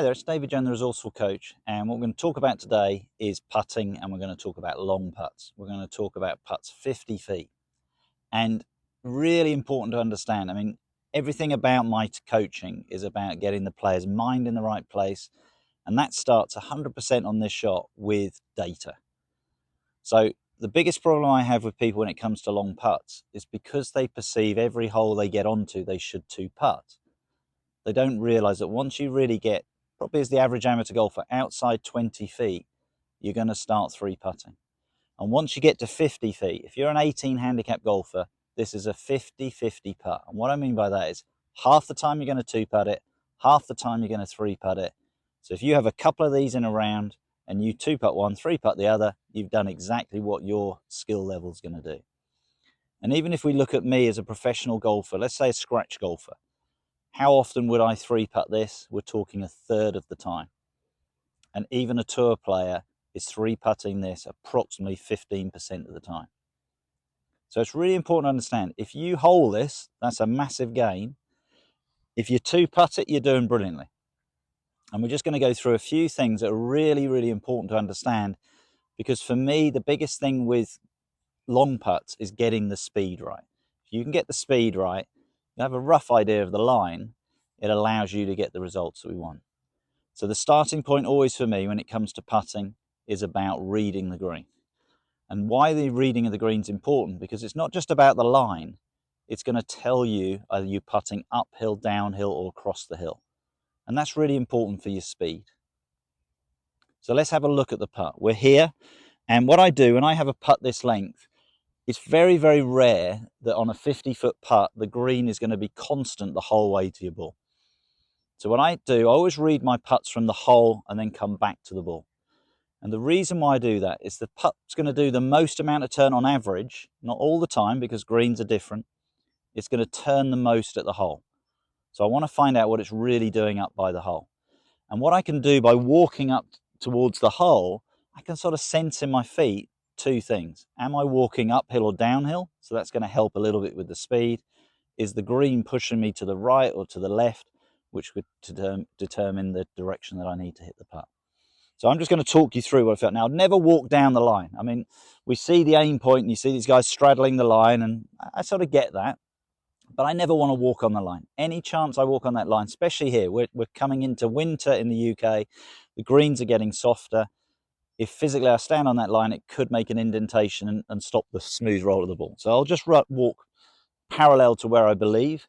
Hi there, it's David Jones, the Resourceful Coach, and what we're going to talk about today is putting, and we're going to talk about long putts. We're going to talk about putts 50 feet, and really important to understand. I mean, everything about my coaching is about getting the player's mind in the right place, and that starts 100% on this shot with data. So the biggest problem I have with people when it comes to long putts is because they perceive every hole they get onto, they should two putt. They don't realize that once you really get, probably as the average amateur golfer, outside 20 feet, you're going to start three putting. And once you get to 50 feet, if you're an 18 handicap golfer, this is a 50-50 putt. And what I mean by that is half the time you're going to two putt it, half the time you're going to three putt it. So if you have a couple of these in a round and you two putt one, three putt the other, you've done exactly what your skill level is going to do. And even if we look at me as a professional golfer, let's say a scratch golfer, how often would I three putt this? We're talking a third of the time. And even a tour player is three putting this approximately 15% of the time. So it's really important to understand, if you hole this, that's a massive gain. If you two putt it, you're doing brilliantly. And we're just going to go through a few things that are really, really important to understand, because for me, the biggest thing with long putts is getting the speed right. If you can get the speed right, you have a rough idea of the line, it allows you to get the results that we want. So the starting point always for me when it comes to putting is about reading the green. And why the reading of the green is important, because it's not just about the line, it's going to tell you are you putting uphill, downhill, or across the hill. And that's really important for your speed. So let's have a look at the putt. We're here, and what I do when I have a putt this length, it's very, very rare that on a 50-foot putt, the green is going to be constant the whole way to your ball. So what I do, I always read my putts from the hole and then come back to the ball. And the reason why I do that is the putt's going to do the most amount of turn on average, not all the time because greens are different. It's going to turn the most at the hole. So I want to find out what it's really doing up by the hole. And what I can do by walking up towards the hole, I can sort of sense in my feet two things. Am I walking uphill or downhill? So that's going to help a little bit with the speed. Is the green pushing me to the right or to the left, which would determine the direction that I need to hit the putt. So I'm just going to talk you through what I felt. Now, I'd never walk down the line. I mean, we see the aim point and you see these guys straddling the line, and I sort of get that. But I never want to walk on the line. Any chance I walk on that line, especially here, we're coming into winter in the UK, the greens are getting softer. If physically I stand on that line, it could make an indentation and stop the smooth roll of the ball. So I'll just walk parallel to where I believe.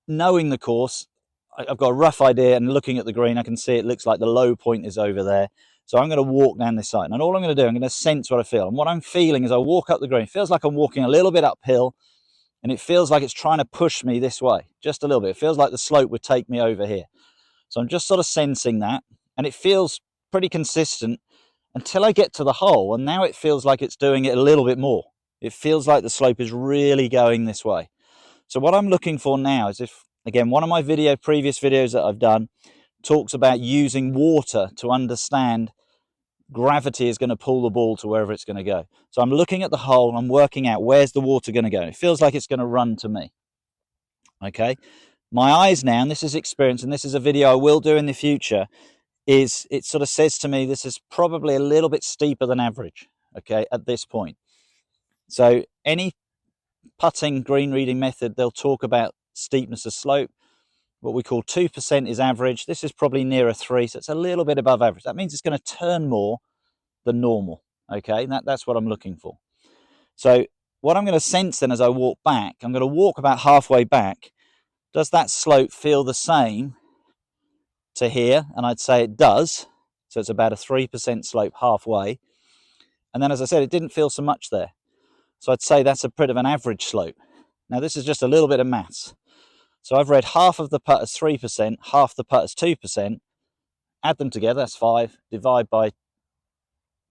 Knowing the course, I've got a rough idea, and looking at the green, I can see it looks like the low point is over there. So I'm going to walk down this side. And all I'm going to do, I'm going to sense what I feel. And what I'm feeling as I walk up the green, it feels like I'm walking a little bit uphill, and it feels like it's trying to push me this way, just a little bit. It feels like the slope would take me over here. So I'm just sort of sensing that, and it feels pretty consistent until I get to the hole, and now it feels like it's doing it a little bit more. It feels like the slope is really going this way. So what I'm looking for now is, if, again, one of my previous videos that I've done talks about using water to understand gravity is going to pull the ball to wherever it's going to go. So I'm looking at the hole and I'm working out where's the water going to go. It feels like it's going to run to me. Okay. My eyes now, and this is experience, and this is a video I will do in the future, is it sort of says to me this is probably a little bit steeper than average, okay, at this point. So any putting green reading method, they'll talk about steepness of slope. What we call 2% is average. This is probably nearer 3, so it's a little bit above average. That means it's going to turn more than normal, okay? That's what I'm looking for. So what I'm going to sense then as I walk back, I'm going to walk about halfway back. Does that slope feel the same to here? And I'd say it does. So it's about a 3% slope halfway. And then, as I said, it didn't feel so much there. So I'd say that's a bit of an average slope. Now, this is just a little bit of maths. So I've read half of the putt as 3%, half the putt as 2%. Add them together, that's 5. Divide by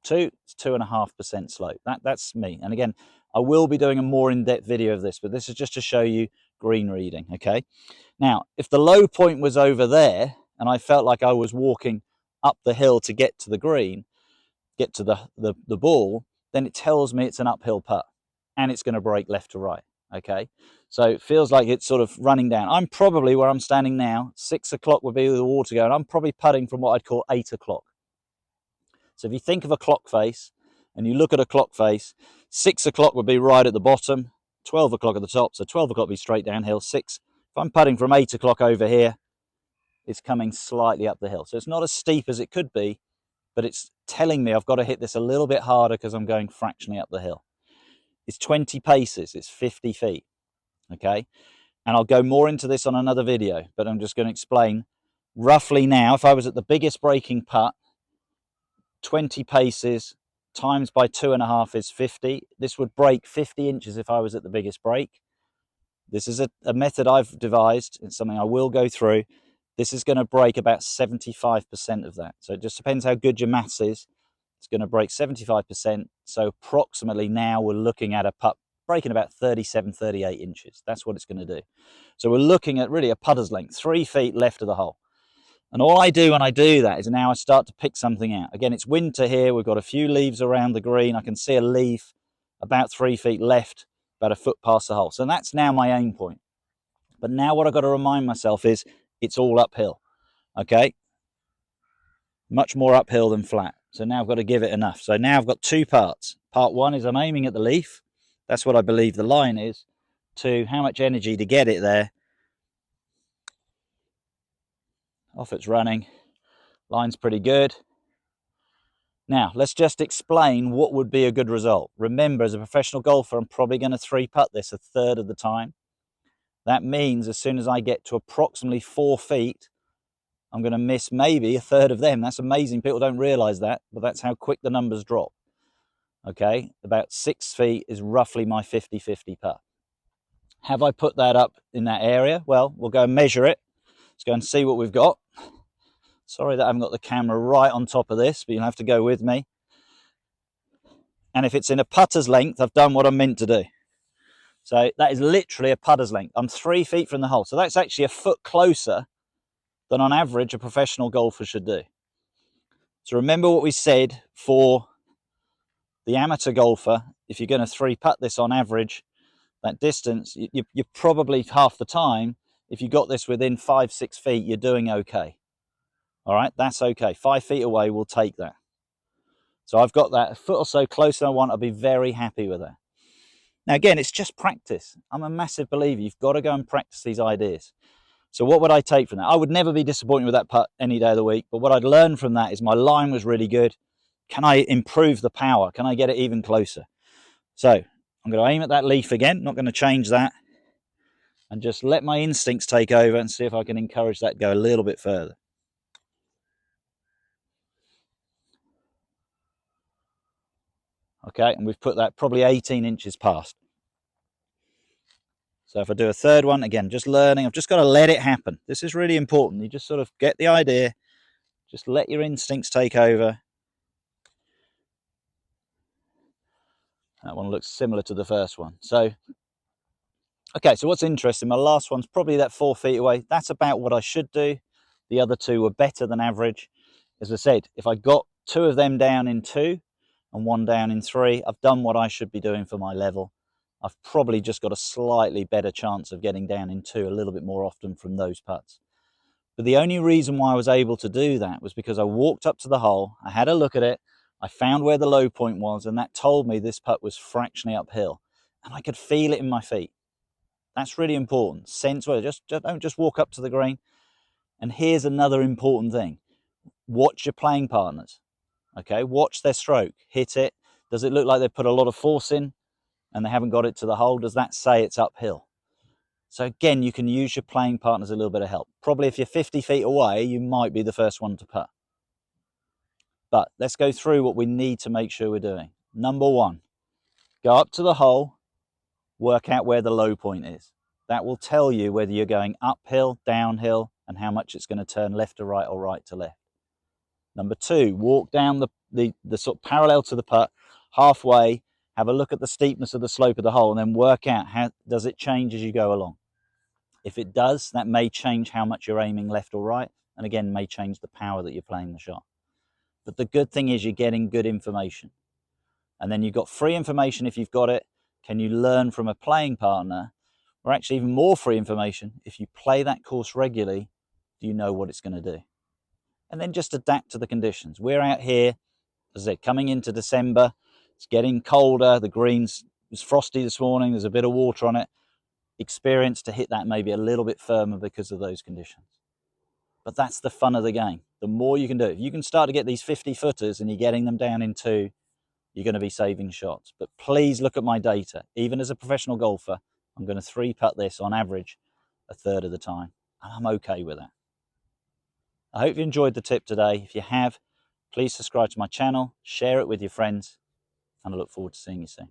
2, it's 2.5% slope. That's me. And again, I will be doing a more in-depth video of this, but this is just to show you green reading, okay? Now, if the low point was over there, and I felt like I was walking up the hill to get to the green, get to the ball, then it tells me it's an uphill putt, and it's going to break left to right. Okay, so it feels like it's sort of running down. I'm probably where I'm standing now, 6 o'clock would be the water going. I'm probably putting from what I'd call 8 o'clock. So if you think of a clock face and you look at a clock face, 6 o'clock would be right at the bottom, 12 o'clock at the top. So 12 o'clock would be straight downhill. 6, if I'm putting from 8 o'clock over here, it's coming slightly up the hill. So it's not as steep as it could be, but it's telling me I've got to hit this a little bit harder because I'm going fractionally up the hill. It's 20 paces, it's 50 feet, okay? And I'll go more into this on another video, but I'm just going to explain roughly now, if I was at the biggest breaking putt, 20 paces times by 2.5 is 50. This would break 50 inches if I was at the biggest break. This is a method I've devised. It's something I will go through. This is going to break about 75% of that. So it just depends how good your maths is. It's going to break 75%. So approximately now we're looking at a putt breaking about 37, 38 inches. That's what it's going to do. So we're looking at really a putter's length, 3 feet left of the hole. And all I do when I do that is now I start to pick something out. Again, it's winter here. We've got a few leaves around the green. I can see a leaf about 3 feet left, about a foot past the hole. So that's now my aim point. But now what I've got to remind myself is it's all uphill, okay? Much more uphill than flat. So now I've got to give it enough. So now I've got two parts. Part one is I'm aiming at the leaf. That's what I believe the line is. 2, how much energy to get it there. Off it's running. Line's pretty good. Now, let's just explain what would be a good result. Remember, as a professional golfer, I'm probably going to 3-putt this a third of the time. That means as soon as I get to approximately 4 feet, I'm going to miss maybe a third of them. That's amazing. People don't realize that, but that's how quick the numbers drop. Okay, about 6 feet is roughly my 50-50 putt. Have I put that up in that area? Well, we'll go and measure it. Let's go and see what we've got. Sorry that I haven't got the camera right on top of this, but you'll have to go with me. And if it's in a putter's length, I've done what I'm meant to do. So that is literally a putter's length. I'm 3 feet from the hole. So that's actually a foot closer than on average a professional golfer should do. So remember what we said for the amateur golfer. If you're going to 3-putt this on average, that distance, you're probably half the time, if you got this within 5-6 feet, you're doing okay. All right, that's okay. 5 feet away, we'll take that. So I've got that a foot or so closer than I want. I'll be very happy with that. Now, again, it's just practice. I'm a massive believer. You've got to go and practice these ideas. So what would I take from that? I would never be disappointed with that putt any day of the week. But what I'd learned from that is my line was really good. Can I improve the power? Can I get it even closer? So I'm going to aim at that leaf again. Not going to change that. And just let my instincts take over and see if I can encourage that to go a little bit further. Okay, and we've put that probably 18 inches past. So if I do a third one, again, just learning, I've just got to let it happen. This is really important. You just sort of get the idea, just let your instincts take over. That one looks similar to the first one. So, okay, so what's interesting, my last one's probably that 4 feet away. That's about what I should do. The other two were better than average. As I said, if I got 2 of them down in 2 and 1 down in 3, I've done what I should be doing for my level. I've probably just got a slightly better chance of getting down in 2 a little bit more often from those putts. But the only reason why I was able to do that was because I walked up to the hole, I had a look at it, I found where the low point was, and that told me this putt was fractionally uphill. And I could feel it in my feet. That's really important. Sense, well, don't just walk up to the green. And here's another important thing. Watch your playing partners. Okay, watch their stroke. Hit it. Does it look like they've put a lot of force in and they haven't got it to the hole? Does that say it's uphill? So again, you can use your playing partners a little bit of help. Probably if you're 50 feet away, you might be the first one to putt. But let's go through what we need to make sure we're doing. Number 1, go up to the hole, work out where the low point is. That will tell you whether you're going uphill, downhill, and how much it's going to turn left to right or right to left. Number 2, walk down the sort of parallel to the putt, halfway, have a look at the steepness of the slope of the hole, and then work out how does it change as you go along. If it does, that may change how much you're aiming left or right, and again, may change the power that you're playing the shot. But the good thing is you're getting good information. And then you've got free information if you've got it, Can you learn from a playing partner? Or actually even more free information, if you play that course regularly, do you know what it's going to do? And then just adapt to the conditions. We're out here, as I said, coming into December. It's getting colder. The greens, it was frosty this morning. There's a bit of water on it. Experience to hit that maybe a little bit firmer because of those conditions. But that's the fun of the game. The more you can do, if you can start to get these 50 footers and you're getting them down in 2, you're going to be saving shots. But please look at my data. Even as a professional golfer, I'm going to 3-putt this on average a third of the time. And I'm okay with that. I hope you enjoyed the tip today. If you have, please subscribe to my channel, share it with your friends, and I look forward to seeing you soon.